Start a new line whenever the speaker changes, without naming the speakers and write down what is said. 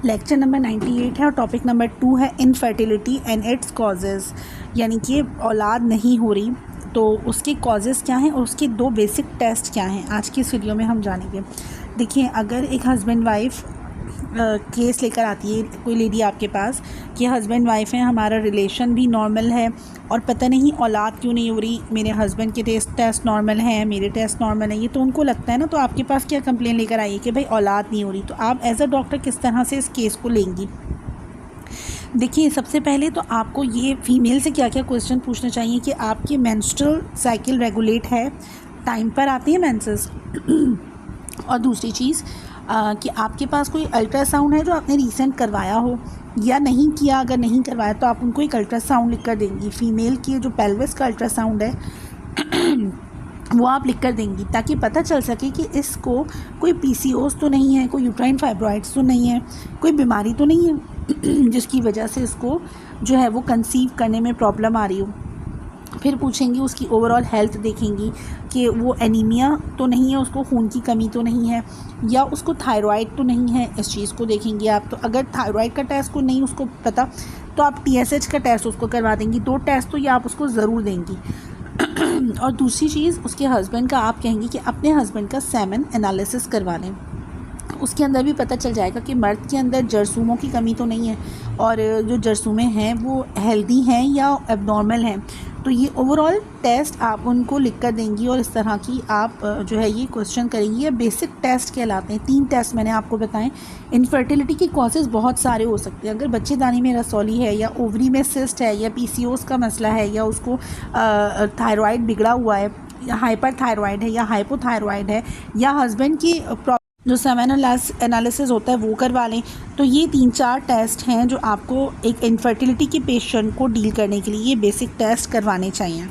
Lecture number 98 है और topic number 2 है इनफर्टिलिटी एंड इट्स कॉजेज़, यानी कि औलाद नहीं हो रही तो उसके कॉजेज़ क्या हैं और उसके 2 बेसिक टेस्ट क्या हैं आज की इस वीडियो में हम जानेंगे। देखिए, अगर एक हस्बैंड वाइफ केस लेकर आती है कोई लेडी आपके पास कि हस्बैंड वाइफ हैं, हमारा रिलेशन भी नॉर्मल है और पता नहीं औलाद क्यों नहीं हो रही, मेरे हस्बैंड के टेस्ट नॉर्मल हैं, मेरे टेस्ट नॉर्मल हैं, ये तो उनको लगता है ना। तो आपके पास क्या कंप्लेन लेकर आई है कि भाई औलाद नहीं हो रही, तो आप एज अ डॉक्टर किस तरह से इस केस को लेंगी। देखिए, सबसे पहले तो आपको ये फीमेल से क्या क्या क्वेश्चन पूछने चाहिए कि आपकी मेंस्ट्रुअल साइकिल रेगुलेट है, टाइम पर आती है मेंसेस और दूसरी चीज़ कि आपके पास कोई अल्ट्रासाउंड है जो आपने रिसेंट करवाया हो या नहीं किया। अगर नहीं करवाया तो आप उनको एक अल्ट्रासाउंड लिख कर देंगी। फ़ीमेल की जो पेल्विस का अल्ट्रासाउंड है वो आप लिख कर देंगी ताकि पता चल सके कि इसको कोई पीसीओएस तो नहीं है, कोई यूट्राइन फाइब्रॉइड्स तो नहीं है, कोई बीमारी तो नहीं है जिसकी वजह से इसको जो है वो कंसीव करने में प्रॉब्लम आ रही हो। फिर पूछेंगी उसकी ओवरऑल हेल्थ, देखेंगी कि वो एनीमिया तो नहीं है, उसको खून की कमी तो नहीं है, या उसको थायराइड तो नहीं है, इस चीज़ को देखेंगी आप। तो अगर थायराइड का टेस्ट को नहीं उसको पता तो आप टीएसएच का टेस्ट उसको करवा देंगी। 2 टेस्ट तो ये आप उसको ज़रूर देंगी। और दूसरी चीज़, उसके हस्बैंड का आप कहेंगी कि अपने हस्बैंड का सेमन एनालिसिस करवा लें। उसके अंदर भी पता चल जाएगा कि मर्द के अंदर जरसूमों की कमी तो नहीं है और जो जरसूमें हैं वो हेल्दी हैं या एबनॉर्मल हैं। तो ये ओवरऑल टेस्ट आप उनको लिख कर देंगी और इस तरह की आप जो है ये क्वेश्चन करेंगी। ये बेसिक टेस्ट कहलाते हैं। 3 टेस्ट मैंने आपको बताएं। इनफर्टिलिटी के कॉजेज़ बहुत सारे हो सकते हैं। अगर बच्चेदानी में रसौली है या ओवरी में सिस्ट है या पीसीओएस का मसला है या उसको थायराइड बिगड़ा हुआ है या हाइपर थायराइड है या हाइपोथायराइड है या हस्बैंड की जो सेमन एनालिसिस होता है वो करवा लें। तो ये 3-4 टेस्ट हैं जो आपको एक इनफर्टिलिटी के पेशेंट को डील करने के लिए ये बेसिक टेस्ट करवाने चाहिए।